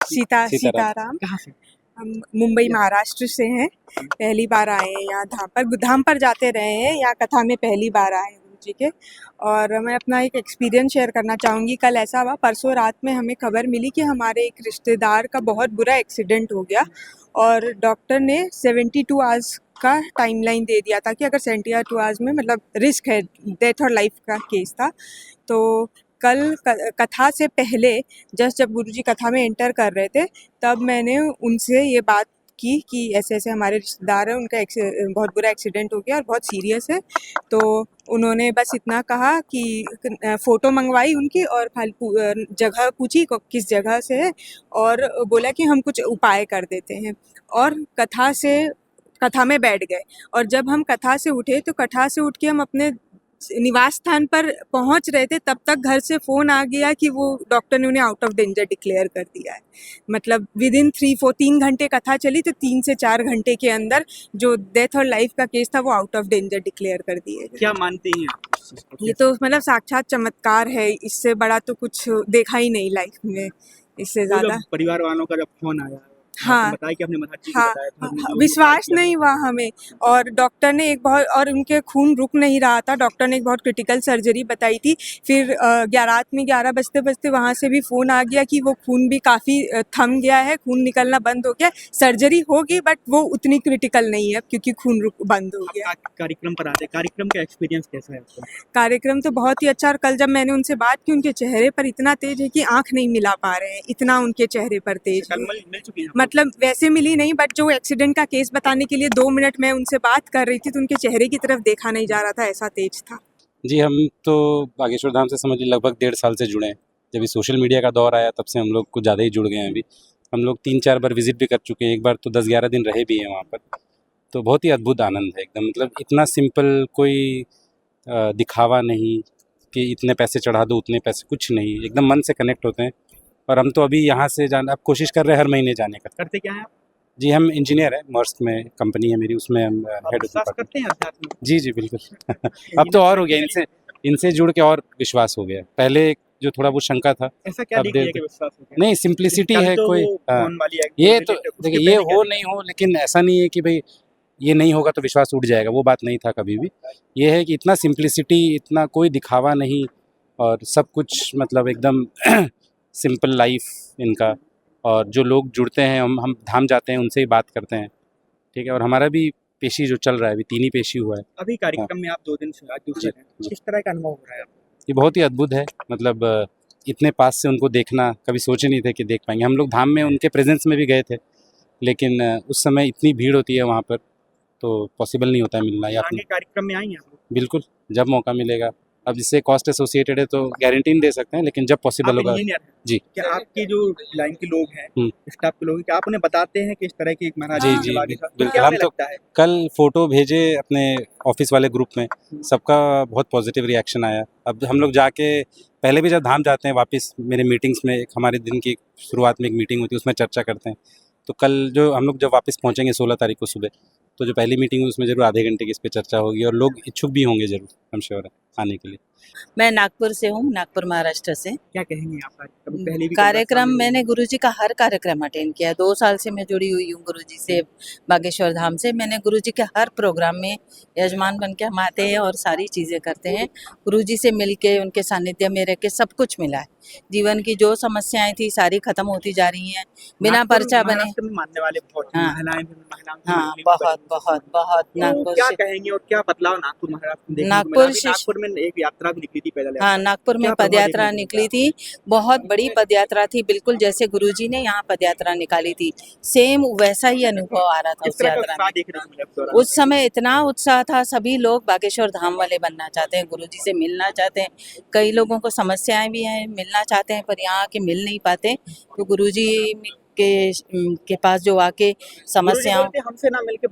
सीताराम। कहाँ से? हम मुंबई महाराष्ट्र से हैं। पहली बार आए हैं यहाँ धाम पर जाते रहे हैं, यहाँ कथा में पहली बार आए हैं गुरु जी के। और मैं अपना एक एक्सपीरियंस शेयर करना चाहूँगी। कल ऐसा हुआ, परसों रात में हमें खबर मिली कि हमारे एक रिश्तेदार का बहुत बुरा एक्सीडेंट हो गया और डॉक्टर ने 72 आवर्स का टाइमलाइन दे दिया था कि अगर 72 आवर्स में मतलब रिस्क है, डेथ और लाइफ का केस था। तो कल कथा से पहले जब गुरुजी कथा में एंटर कर रहे थे, तब मैंने उनसे ये बात की कि ऐसे ऐसे हमारे रिश्तेदार हैं, उनका बहुत बुरा एक्सीडेंट हो गया और बहुत सीरियस है। तो उन्होंने बस इतना कहा कि फ़ोटो मंगवाई उनकी और खाली जगह पूछी किस जगह से है, और बोला कि हम कुछ उपाय कर देते हैं। और कथा में बैठ गए। और जब हम कथा से उठे तो कथा से उठ के हम अपने निवास स्थान पर पहुंच रहे थे, तब तक घर से फ़ोन आ गया कि वो डॉक्टर ने उन्हें आउट ऑफ डेंजर डिक्लेयर कर दिया है। मतलब विदिन 3 घंटे कथा चली, तो 3 से 4 घंटे के अंदर जो डेथ और लाइफ का केस था वो आउट ऑफ डेंजर डिक्लेयर कर दिए गए। क्या मानती हैं आप? ये तो मतलब साक्षात चमत्कार है, इससे बड़ा तो कुछ देखा ही नहीं लाइफ में, इससे ज़्यादा। परिवार वालों का जब फोन आया, हाँ, बताया कि अपने महाराज जी को हाँ, बताया, विश्वास नहीं हुआ हमें। और डॉक्टर ने और उनके खून रुक नहीं रहा था, डॉक्टर ने एक बहुत क्रिटिकल सर्जरी बताई थी। फिर रात में 11 बजते वहाँ से भी फ़ोन आ गया कि वो खून भी काफ़ी थम गया है, खून निकलना बंद हो गया, सर्जरी होगी बट वो उतनी क्रिटिकल नहीं है क्योंकि खून बंद हो गया। कार्यक्रम पर आते, कार्यक्रम का एक्सपीरियंस कैसा है आपका? कार्यक्रम तो बहुत ही अच्छा। और कल जब मैंने उनसे बात की, उनके चेहरे पर इतना तेज है कि आंख नहीं मिला पा रहे हैं, इतना उनके चेहरे पर तेज है। मिल चुकी है? मतलब वैसे मिली नहीं, बट जो एक्सीडेंट का केस बताने के लिए 2 मिनट मैं उनसे बात कर रही थी तो उनके चेहरे की तरफ देखा नहीं जा रहा था, ऐसा तेज था। जी, हम तो बागेश्वर धाम से समझिए लगभग 1.5 साल से जुड़े हैं। जब ये सोशल मीडिया का दौर आया तब से हम लोग कुछ ज़्यादा ही जुड़ गए हैं। अभी हम लोग 3-4 बार विज़िट भी कर चुके हैं, एक बार तो 10-11 दिन रहे भी हैं वहाँ पर। तो बहुत ही अद्भुत आनंद है एकदम, मतलब इतना सिंपल, कोई दिखावा नहीं कि इतने पैसे चढ़ा दो उतने पैसे, कुछ नहीं, एकदम मन से कनेक्ट होते हैं। और हम तो अभी यहाँ से अब कोशिश कर रहे हैं हर महीने जाने का। करते क्या हैं आप? जी, हम इंजीनियर हैं, मर्स्क में कंपनी है मेरी, उसमें हम हेड करते हैं अध्यात्म। जी बिल्कुल। अब तो और हो गया, इनसे जुड़ के और विश्वास हो गया। पहले जो थोड़ा बहुत शंका था, ऐसा क्या देख लिया कि विश्वास हो गया? नहीं, सिंप्लिसिटी है कोई। ये तो देखिए, ये हो नहीं हो, लेकिन ऐसा नहीं है कि भाई ये नहीं होगा तो विश्वास उठ जाएगा, वो बात नहीं था कभी भी। ये है कि इतना सिंप्लिसिटी, इतना कोई दिखावा नहीं, और सब कुछ मतलब एकदम सिंपल लाइफ इनका। और जो लोग जुड़ते हैं, हम धाम जाते हैं, उनसे ही बात करते हैं, ठीक है। और हमारा भी पेशी जो चल रहा है, अभी 3 ही पेशी हुआ है अभी कार्यक्रम में। आप 2 दिन से आज दूसरे हैं, किस तरह का अनुभव हो रहा है? ये बहुत ही अद्भुत है। मतलब इतने पास से उनको देखना कभी सोचे नहीं थे कि देख पाएंगे। हम लोग धाम में उनके प्रेजेंस में भी गए थे, लेकिन उस समय इतनी भीड़ होती है वहाँ पर, तो पॉसिबल नहीं होता है मिलना। या आगे कार्यक्रम में आएंगे आप? बिल्कुल, जब मौका मिलेगा। अब जिससे कॉस्ट एसोसिएटेड है तो गारंटी नहीं दे सकते हैं, लेकिन जब पॉसिबल होगा। जी, क्या आपके जो लाइन के लोग हैं, स्टाफ के लोग, क्या आप उन्हें बताते हैं कि इस तरह की एक महाराज जी बिल्कुल। हम तो कल फोटो भेजे अपने ऑफिस वाले ग्रुप में, सबका बहुत पॉजिटिव रिएक्शन आया। अब हम लोग जाके पहले भी जब धाम जाते हैं वापस, मेरे मीटिंग्स में एक हमारे दिन की शुरुआत में एक मीटिंग होती है, उसमें चर्चा करते हैं। तो कल जो हम लोग जब वापस पहुँचेंगे 16 तारीख को सुबह, तो जो पहली मीटिंग हुई उसमें जरूर आधे घंटे की इस पर चर्चा होगी, और लोग इच्छुक भी होंगे जरूर, हम श्योर है, आने के लिए। मैं नागपुर से हूँ, नागपुर महाराष्ट्र से। क्या कहेंगे आप? पहले भी कार्यक्रम, मैंने गुरुजी का हर कार्यक्रम अटेंड किया। 2 साल से मैं जुड़ी हुई हूँ गुरुजी से, बागेश्वर धाम से। मैंने गुरुजी के हर प्रोग्राम में यजमान बन के हम आते हैं और सारी चीज़ें करते हैं। गुरुजी से मिलके, उनके सानिध्य में रह के सब कुछ मिला है। जीवन की जो समस्याएं थी सारी खत्म होती जा रही हैं बिना पर्चा बने। मानने वाले बहुत महिलाएं, हाँ, बहुत बहुत बहुत। नागपुर क्या कहेंगे और क्या बदलाव नागपुर महाराष्ट्र? नागपुर में एक यात्रा भी निकली थी पैदल। हाँ, नागपुर में पदयात्रा निकली थी, बहुत बड़ी पदयात्रा थी, बिल्कुल जैसे गुरुजी ने यहाँ पदयात्रा निकाली थी, सेम वैसा ही अनुभव आ रहा था उस यात्रा में। उस समय इतना उत्साह था, सभी लोग बागेश्वर धाम वाले बनना चाहते हैं, गुरुजी से मिलना चाहते हैं। कई लोगों को समस्याएं भी हैं, मिलना चाहते हैं पर यहाँ के मिल नहीं पाते, तो गुरुजी के पास जो आके समस्याओं, हमसे ना मिलके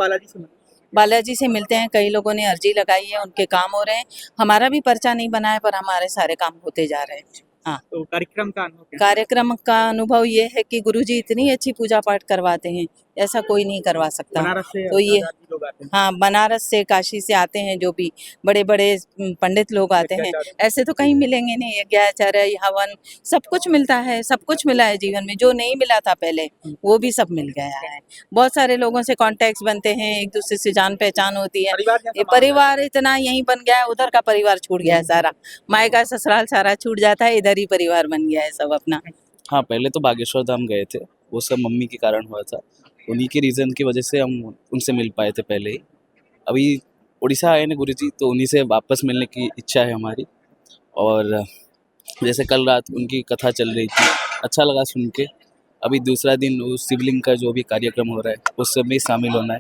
बालाजी से मिलते हैं। कई लोगों ने अर्जी लगाई है, उनके काम हो रहे हैं। हमारा भी पर्चा नहीं बना है पर हमारे सारे काम होते जा रहे हैं। हाँ, तो कार्यक्रम का अनुभव ये है कि गुरुजी इतनी अच्छी पूजा पाठ करवाते हैं, ऐसा कोई नहीं करवा सकता। बनारस से तो ये 10,000 भी लोग आते हैं। हाँ, बनारस से, काशी से आते हैं जो भी बड़े बड़े पंडित लोग आते हैं, ऐसे तो कहीं मिलेंगे नहीं। यज्ञाचार्य, हवन, सब कुछ मिलता है, सब कुछ मिला है जीवन में, जो नहीं मिला था पहले वो भी सब मिल गया है। बहुत सारे लोगों से कॉन्टेक्ट बनते हैं, एक दूसरे से जान पहचान होती है। परिवार जैसा ये माहौल परिवार इतना यहीं बन गया है, उधर का परिवार छूट गया है सारा, मायका ससुराल सारा छूट जाता है, इधर ही परिवार बन गया है सब अपना। हाँ, पहले तो बागेश्वर धाम गए थे, वो सब मम्मी के कारण हुआ था। उन्हीं के रीज़न की वजह से हम उनसे मिल पाए थे पहले ही। अभी उड़ीसा आए ना गुरुजी, तो उन्हीं से वापस मिलने की इच्छा है हमारी। और जैसे कल रात उनकी कथा चल रही थी, अच्छा लगा सुन के। अभी दूसरा दिन उस शिवलिंग का जो भी कार्यक्रम हो रहा है उस सब में शामिल होना है।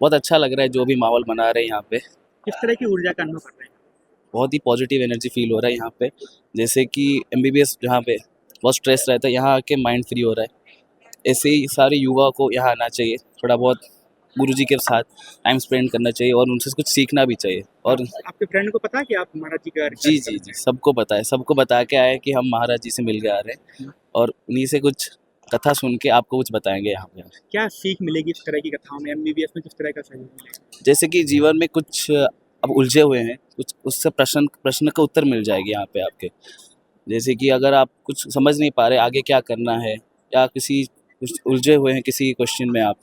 बहुत अच्छा लग रहा है जो भी माहौल बना रहे हैं यहाँ पे। किस तरह की ऊर्जा का अनुभव कर रहे हैं? बहुत ही पॉजिटिव एनर्जी फील हो रहा है यहाँ पे। जैसे कि MBBS जहाँ पे बहुत स्ट्रेस रहता है, यहाँ आके माइंड फ्री हो रहा है। ऐसे ही सारे युवा को यहाँ आना चाहिए, थोड़ा बहुत गुरुजी के साथ टाइम स्पेंड करना चाहिए और उनसे कुछ सीखना भी चाहिए। और आपके फ्रेंड को पता है कि आप महाराज जी का जी जी जी, सबको पता है, सबको बता के आए कि हम महाराज जी से मिल के आ रहे हैं और उन्हीं से कुछ कथा सुन के आपको कुछ बताएंगे यहाँ पे। क्या सीख मिलेगी इस तरह की कथाओं में? MBBS में किस तरह का सहयोग मिलेगा? जैसे कि जीवन में कुछ अब उलझे हुए हैं, कुछ उससे प्रश्न का उत्तर मिल जाएगी यहाँ पे आपके। जैसे कि अगर आप कुछ समझ नहीं पा रहे आगे क्या करना है, या कुछ उलझे हुए हैं किसी क्वेश्चन में आप,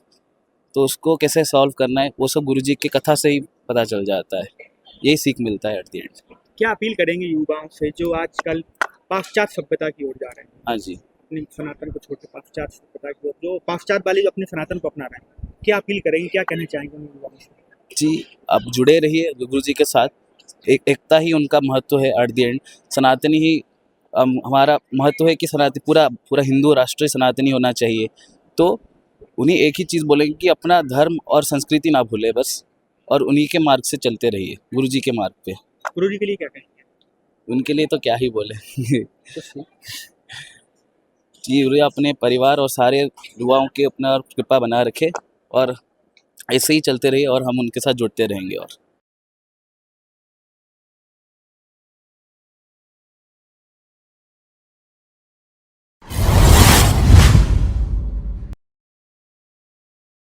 तो उसको कैसे सॉल्व करना है वो सब गुरुजी की कथा से ही पता चल जाता है। यही सीख मिलता है एट द एंड। क्या अपील करेंगे युवाओं से जो आजकल पाश्चात्य सभ्यता की ओर जा रहे हैं, हाँ जी, अपने सनातन को छोड़ के पाश्चात्य सभ्यता की ओर, जो पाश्चात्य वाले जो अपने सनातन को अपना रहे हैं, क्या अपील करेंगे, क्या कहना चाहेंगे उन युवाओं से? जी आप जुड़े रहिए गुरुजी के साथ। एकता ही उनका महत्व है एट द एंड। सनातनी ही हमारा महत्व है कि सनातनी पूरा हिंदू राष्ट्र सनातनी होना चाहिए। तो उन्हीं एक ही चीज़ बोलेंगे कि अपना धर्म और संस्कृति ना भूले बस, और उन्हीं के मार्ग से चलते रहिए, गुरुजी के मार्ग पे। गुरुजी के लिए क्या कहेंगे? उनके लिए तो क्या ही बोले जी, उन्हें अपने परिवार और सारे युवाओं के अपना कृपा बना रखे और ऐसे ही चलते रहिए और हम उनके साथ जुड़ते रहेंगे। और